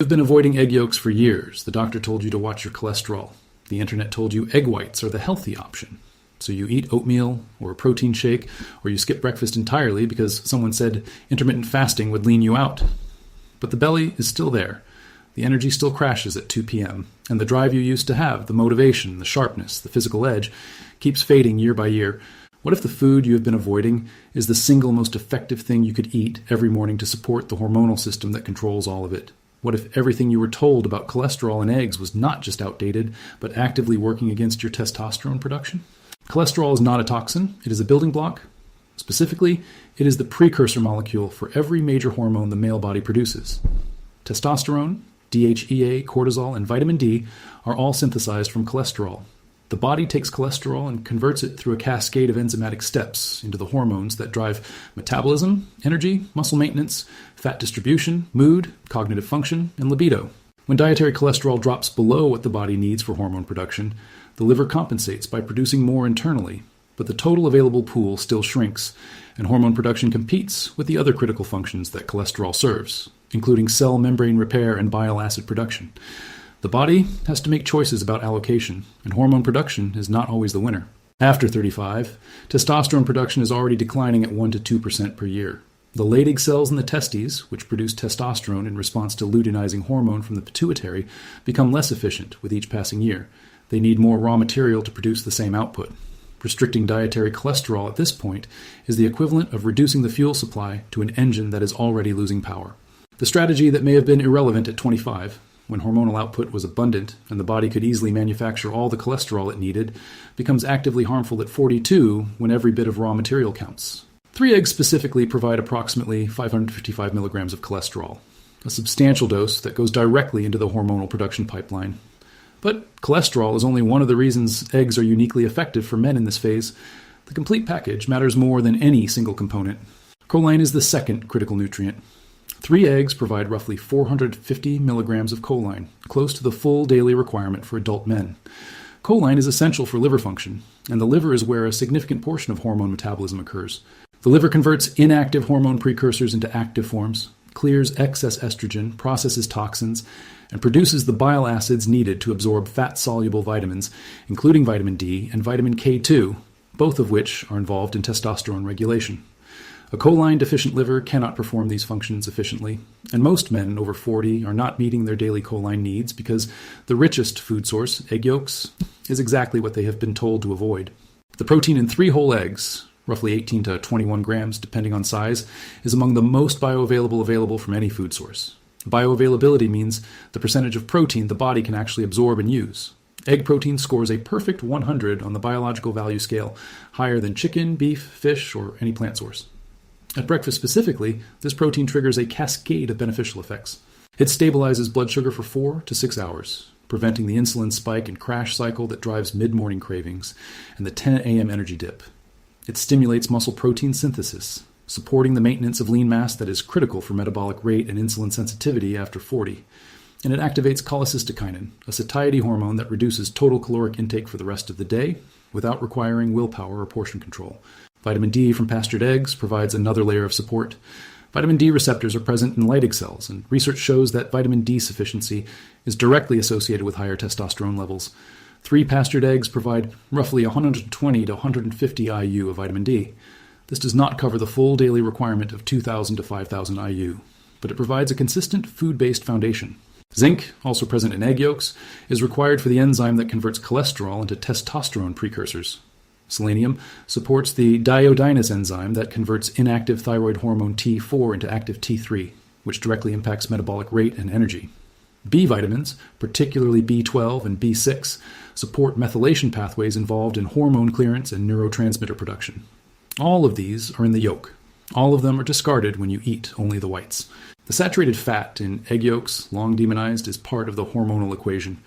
You've been avoiding egg yolks for years. The doctor told you to watch your cholesterol. The internet told you egg whites are the healthy option. So you eat oatmeal or a protein shake, or you skip breakfast entirely because someone said intermittent fasting would lean you out. But the belly is still there. The energy still crashes at 2 p.m., and the drive you used to have, the motivation, the sharpness, the physical edge, keeps fading year by year. What if the food you have been avoiding is the single most effective thing you could eat every morning to support the hormonal system that controls all of it? What if everything you were told about cholesterol and eggs was not just outdated, but actively working against your testosterone production? Cholesterol is not a toxin. It is a building block. Specifically, it is the precursor molecule for every major hormone the male body produces. Testosterone, DHEA, cortisol, and vitamin D are all synthesized from cholesterol. The body takes cholesterol and converts it through a cascade of enzymatic steps into the hormones that drive metabolism, energy, muscle maintenance, fat distribution, mood, cognitive function, and libido. When dietary cholesterol drops below what the body needs for hormone production, the liver compensates by producing more internally, but the total available pool still shrinks, and hormone production competes with the other critical functions that cholesterol serves, including cell membrane repair and bile acid production. The body has to make choices about allocation, and hormone production is not always the winner. After 35, testosterone production is already declining at 1 to 2% per year. The Leydig cells in the testes, which produce testosterone in response to luteinizing hormone from the pituitary, become less efficient with each passing year. They need more raw material to produce the same output. Restricting dietary cholesterol at this point is the equivalent of reducing the fuel supply to an engine that is already losing power. The strategy that may have been irrelevant at 25, when hormonal output was abundant and the body could easily manufacture all the cholesterol it needed, becomes actively harmful at 42 when every bit of raw material counts. 3 eggs specifically provide approximately 555 milligrams of cholesterol, a substantial dose that goes directly into the hormonal production pipeline. But cholesterol is only one of the reasons eggs are uniquely effective for men in this phase. The complete package matters more than any single component. Choline is the second critical nutrient. 3 eggs provide roughly 450 milligrams of choline, close to the full daily requirement for adult men. Choline is essential for liver function, and the liver is where a significant portion of hormone metabolism occurs. The liver converts inactive hormone precursors into active forms, clears excess estrogen, processes toxins, and produces the bile acids needed to absorb fat-soluble vitamins, including vitamin D and vitamin K2, both of which are involved in testosterone regulation. A choline-deficient liver cannot perform these functions efficiently, and most men over 40 are not meeting their daily choline needs because the richest food source, egg yolks, is exactly what they have been told to avoid. The protein in 3 whole eggs, roughly 18 to 21 grams depending on size, is among the most available from any food source. Bioavailability means the percentage of protein the body can actually absorb and use. Egg protein scores a perfect 100 on the biological value scale, higher than chicken, beef, fish, or any plant source. At breakfast specifically, this protein triggers a cascade of beneficial effects. It stabilizes blood sugar for 4 to 6 hours, preventing the insulin spike and crash cycle that drives mid-morning cravings and the 10 a.m. energy dip. It stimulates muscle protein synthesis, supporting the maintenance of lean mass that is critical for metabolic rate and insulin sensitivity after 40. And it activates cholecystokinin, a satiety hormone that reduces total caloric intake for the rest of the day without requiring willpower or portion control. Vitamin D from pastured eggs provides another layer of support. Vitamin D receptors are present in Leydig cells, and research shows that vitamin D sufficiency is directly associated with higher testosterone levels. 3 pastured eggs provide roughly 120 to 150 IU of vitamin D. This does not cover the full daily requirement of 2,000 to 5,000 IU, but it provides a consistent food-based foundation. Zinc, also present in egg yolks, is required for the enzyme that converts cholesterol into testosterone precursors. Selenium supports the diodinase enzyme that converts inactive thyroid hormone T4 into active T3, which directly impacts metabolic rate and energy. B vitamins, particularly B12 and B6, support methylation pathways involved in hormone clearance and neurotransmitter production. All of these are in the yolk. All of them are discarded when you eat only the whites. The saturated fat in egg yolks, long demonized, is part of the hormonal equation.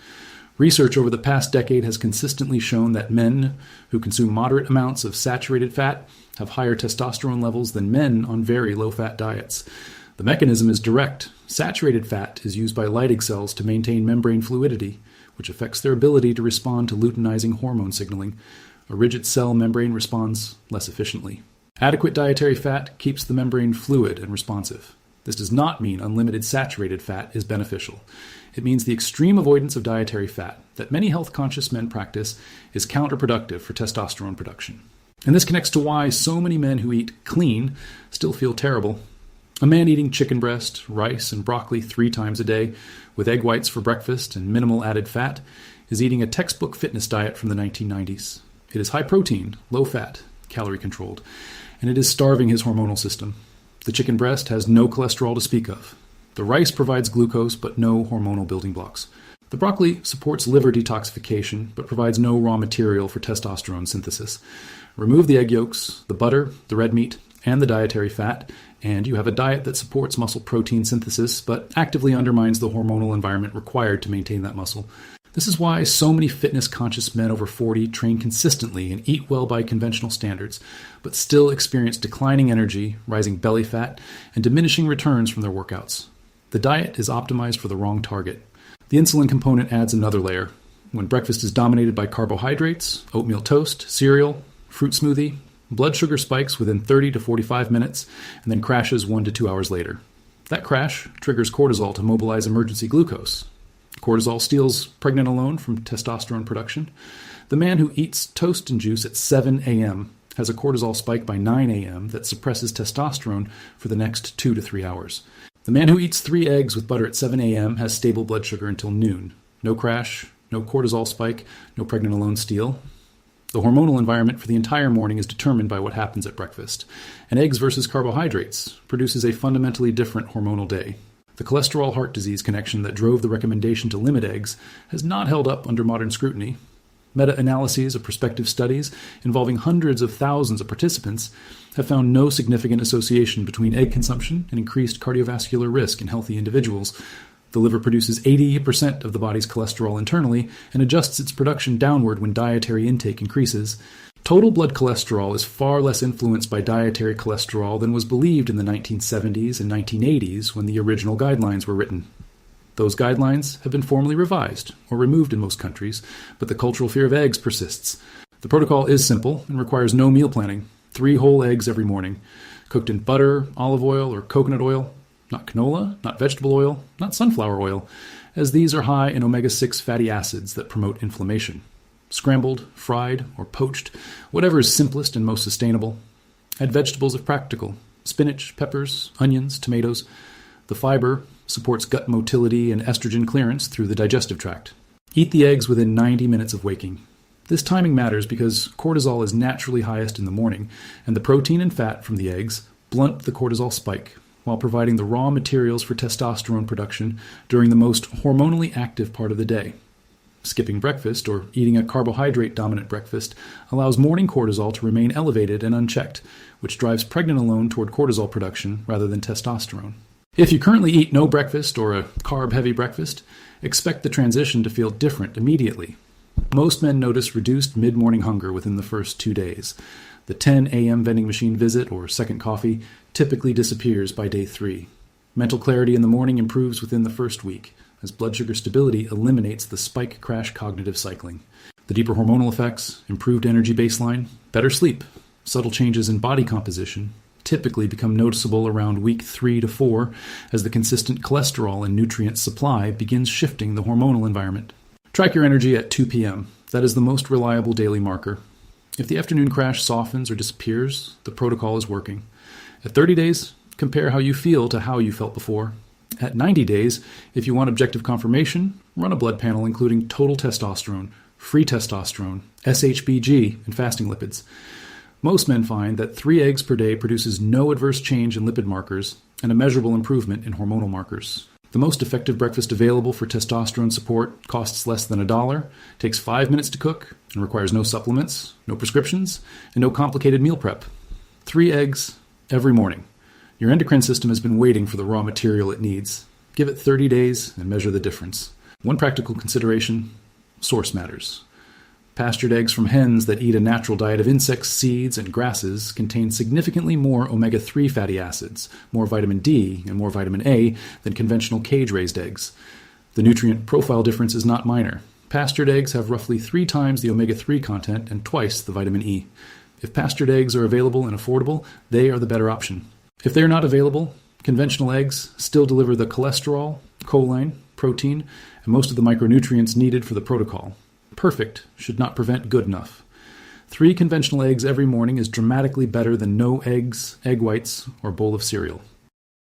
Research over the past decade has consistently shown that men who consume moderate amounts of saturated fat have higher testosterone levels than men on very low-fat diets. The mechanism is direct. Saturated fat is used by Leydig cells to maintain membrane fluidity, which affects their ability to respond to luteinizing hormone signaling. A rigid cell membrane responds less efficiently. Adequate dietary fat keeps the membrane fluid and responsive. This does not mean unlimited saturated fat is beneficial. It means the extreme avoidance of dietary fat that many health-conscious men practice is counterproductive for testosterone production. And this connects to why so many men who eat clean still feel terrible. A man eating chicken breast, rice, and broccoli 3 times a day, with egg whites for breakfast and minimal added fat, is eating a textbook fitness diet from the 1990s. It is high protein, low fat, calorie controlled, and it is starving his hormonal system. The chicken breast has no cholesterol to speak of. The rice provides glucose, but no hormonal building blocks. The broccoli supports liver detoxification, but provides no raw material for testosterone synthesis. Remove the egg yolks, the butter, the red meat, and the dietary fat, and you have a diet that supports muscle protein synthesis, but actively undermines the hormonal environment required to maintain that muscle. This is why so many fitness-conscious men over 40 train consistently and eat well by conventional standards, but still experience declining energy, rising belly fat, and diminishing returns from their workouts. The diet is optimized for the wrong target. The insulin component adds another layer. When breakfast is dominated by carbohydrates, oatmeal toast, cereal, fruit smoothie, blood sugar spikes within 30 to 45 minutes and then crashes 1 to 2 hours later. That crash triggers cortisol to mobilize emergency glucose. Cortisol steals pregnenolone from testosterone production. The man who eats toast and juice at 7 a.m. has a cortisol spike by 9 a.m. that suppresses testosterone for the next 2 to 3 hours. The man who eats 3 eggs with butter at 7 a.m. has stable blood sugar until noon. No crash, no cortisol spike, no pregnenolone steal. The hormonal environment for the entire morning is determined by what happens at breakfast. And eggs versus carbohydrates produces a fundamentally different hormonal day. The cholesterol heart disease connection that drove the recommendation to limit eggs has not held up under modern scrutiny. Meta-analyses of prospective studies involving hundreds of thousands of participants have found no significant association between egg consumption and increased cardiovascular risk in healthy individuals. The liver produces 80% of the body's cholesterol internally and adjusts its production downward when dietary intake increases. Total blood cholesterol is far less influenced by dietary cholesterol than was believed in the 1970s and 1980s when the original guidelines were written. Those guidelines have been formally revised or removed in most countries, but the cultural fear of eggs persists. The protocol is simple and requires no meal planning. 3 whole eggs every morning, cooked in butter, olive oil, or coconut oil. Not canola, not vegetable oil, not sunflower oil, as these are high in omega-6 fatty acids that promote inflammation. Scrambled, fried, or poached, whatever is simplest and most sustainable. Add vegetables if practical. Spinach, peppers, onions, tomatoes. The fiber supports gut motility and estrogen clearance through the digestive tract. Eat the eggs within 90 minutes of waking. This timing matters because cortisol is naturally highest in the morning, and the protein and fat from the eggs blunt the cortisol spike, while providing the raw materials for testosterone production during the most hormonally active part of the day. Skipping breakfast or eating a carbohydrate-dominant breakfast allows morning cortisol to remain elevated and unchecked, which drives pregnenolone toward cortisol production rather than testosterone. If you currently eat no breakfast or a carb-heavy breakfast, expect the transition to feel different immediately. Most men notice reduced mid-morning hunger within the first 2 days. The 10 a.m. vending machine visit or second coffee typically disappears by day 3. Mental clarity in the morning improves within the first week, as blood sugar stability eliminates the spike-crash cognitive cycling. The deeper hormonal effects, improved energy baseline, better sleep, subtle changes in body composition, typically become noticeable around week 3 to 4 as the consistent cholesterol and nutrient supply begins shifting the hormonal environment. Track your energy at 2 p.m. That is the most reliable daily marker. If the afternoon crash softens or disappears, the protocol is working. At 30 days, compare how you feel to how you felt before. At 90 days, if you want objective confirmation, run a blood panel including total testosterone, free testosterone, SHBG, and fasting lipids. Most men find that 3 eggs per day produces no adverse change in lipid markers and a measurable improvement in hormonal markers. The most effective breakfast available for testosterone support costs less than $1, takes 5 minutes to cook, and requires no supplements, no prescriptions, and no complicated meal prep. 3 eggs every morning. Your endocrine system has been waiting for the raw material it needs. Give it 30 days and measure the difference. One practical consideration: source matters. Pastured eggs from hens that eat a natural diet of insects, seeds, and grasses contain significantly more omega-3 fatty acids, more vitamin D, and more vitamin A than conventional cage-raised eggs. The nutrient profile difference is not minor. Pastured eggs have roughly 3 times the omega-3 content and twice the vitamin E. If pastured eggs are available and affordable, they are the better option. If they are not available, Conventional eggs still deliver the cholesterol, choline, protein, and most of the micronutrients needed for the protocol. Perfect should not prevent good enough. 3 conventional eggs every morning is dramatically better than no eggs, egg whites, or bowl of cereal.